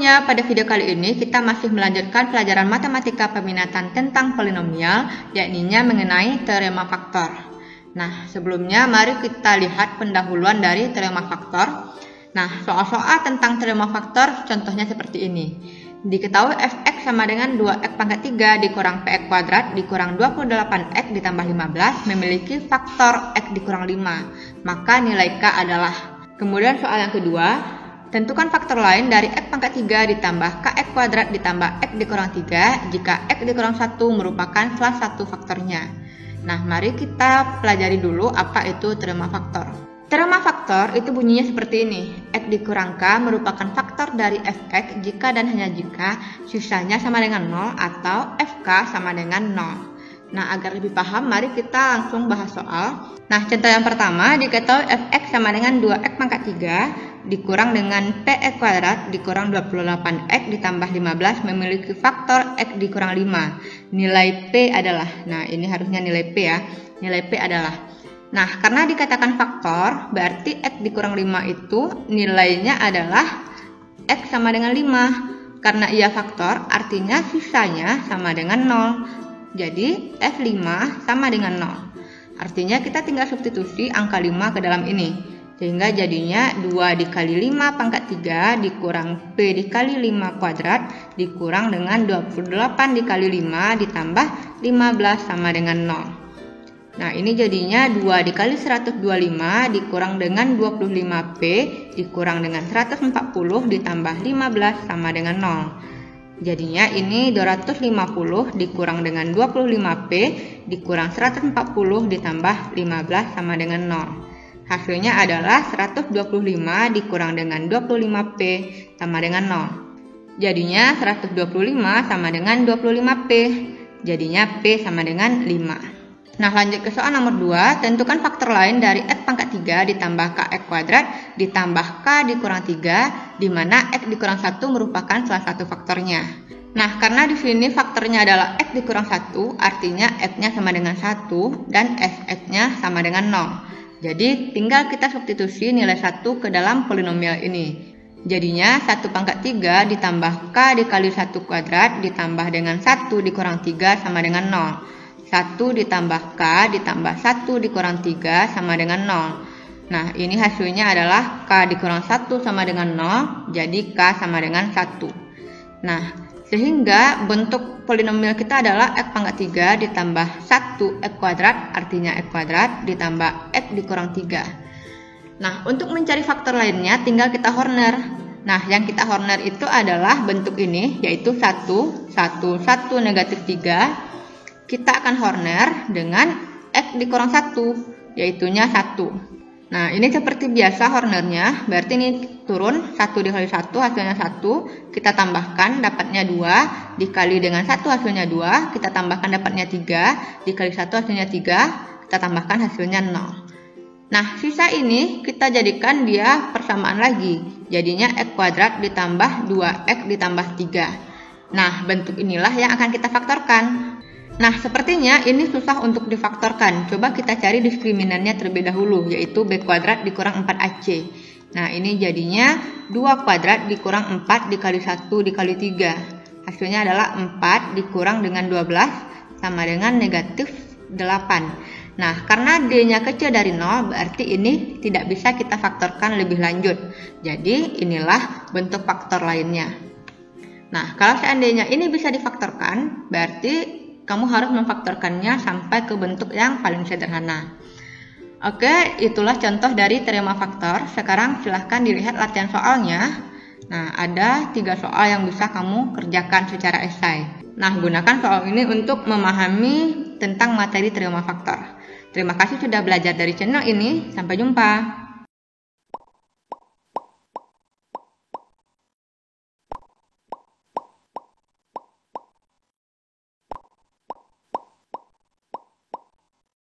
Selanjutnya, pada video kali ini kita masih melanjutkan pelajaran matematika peminatan tentang polinomial, yakninya mengenai teorema faktor. Nah, sebelumnya mari kita lihat pendahuluan dari teorema faktor. Nah, soal-soal tentang teorema faktor contohnya seperti ini. Diketahui fx sama dengan 2x pangkat 3 dikurang px kuadrat dikurang 28x ditambah 15 memiliki faktor x dikurang 5. Maka nilai k adalah. Kemudian soal yang kedua, tentukan faktor lain dari x pangkat 3 ditambah kx kuadrat ditambah x dikurang 3 jika x dikurang 1 merupakan salah satu faktornya. Nah, mari kita pelajari dulu apa itu teorema faktor. Teorema faktor itu bunyinya seperti ini. X dikurang K merupakan faktor dari fx jika dan hanya jika sisanya sama dengan 0 atau fk sama dengan 0. Nah, agar lebih paham, mari kita langsung bahas soal. Nah, contoh yang pertama, diketahui fx sama dengan 2x pangkat 3 dikurang dengan px kuadrat dikurang 28x ditambah 15 memiliki faktor x dikurang 5. Nilai p adalah, nah ini harusnya nilai p ya. Nilai p adalah, nah karena dikatakan faktor, berarti x dikurang 5 itu nilainya adalah x sama dengan 5. Karena ia faktor, artinya sisanya sama dengan 0. Jadi f5 sama dengan 0. Artinya kita tinggal substitusi angka 5 ke dalam ini. Sehingga jadinya 2 dikali 5 pangkat 3 dikurang P dikali 5 kuadrat dikurang dengan 28 dikali 5 ditambah 15 sama dengan 0. Nah, ini jadinya 2 dikali 125 dikurang dengan 25P dikurang dengan 140 ditambah 15 sama dengan 0. Jadinya ini 250 dikurang dengan 25P dikurang 140 ditambah 15 sama dengan 0. Hasilnya adalah 125 dikurang dengan 25P sama dengan 0. Jadinya 125 sama dengan 25P. Jadinya P sama dengan 5. Nah, lanjut ke soal nomor 2. Tentukan faktor lain dari x pangkat 3 ditambah kx kuadrat ditambah k dikurang 3 di mana x dikurang 1 merupakan salah satu faktornya. Nah, karena di sini faktornya adalah x dikurang 1, artinya x-nya sama dengan 1 dan fx-nya sama dengan 0. Jadi tinggal kita substitusi nilai 1 ke dalam polinomial ini. Jadinya 1 pangkat 3 ditambah k dikali 1 kuadrat ditambah dengan 1 dikurang 3 sama dengan 0. 1 ditambah k ditambah 1 dikurang 3 sama dengan 0. Nah, ini hasilnya adalah k dikurang 1 sama dengan 0, jadi k sama dengan 1. Nah, sehingga bentuk polinomial kita adalah x pangkat 3 ditambah 1 x kuadrat, artinya x kuadrat ditambah x dikurang 3. Nah, untuk mencari faktor lainnya tinggal kita Horner. Nah, yang kita Horner itu adalah bentuk ini, yaitu 1, 1, 1, negatif 3. Kita akan Horner dengan x dikurang 1, yaitunya 1. Nah, ini seperti biasa Hornernya, berarti ini turun 1 dikali 1 hasilnya 1, kita tambahkan dapatnya 2, dikali dengan 1 hasilnya 2, kita tambahkan dapatnya 3, dikali 1 hasilnya 3, kita tambahkan hasilnya 0. Nah, sisa ini kita jadikan dia persamaan lagi, jadinya x kuadrat ditambah 2x ditambah 3. Nah, bentuk inilah yang akan kita faktorkan. Nah, sepertinya ini susah untuk difaktorkan. Coba kita cari diskriminannya terlebih dahulu, yaitu b kuadrat dikurang 4ac. Nah, ini jadinya 2 kuadrat dikurang 4 dikali 1 dikali 3. Hasilnya adalah 4 dikurang dengan 12 sama dengan negatif 8. Nah, karena d-nya kecil dari 0, berarti ini tidak bisa kita faktorkan lebih lanjut. Jadi, inilah bentuk faktor lainnya. Nah, kalau seandainya ini bisa difaktorkan, berarti kamu harus memfaktorkannya sampai ke bentuk yang paling sederhana. Oke, itulah contoh dari teorema faktor. Sekarang silahkan dilihat latihan soalnya. Nah, ada 3 soal yang bisa kamu kerjakan secara esai. Nah, gunakan soal ini untuk memahami tentang materi teorema faktor. Terima kasih sudah belajar dari channel ini. Sampai jumpa.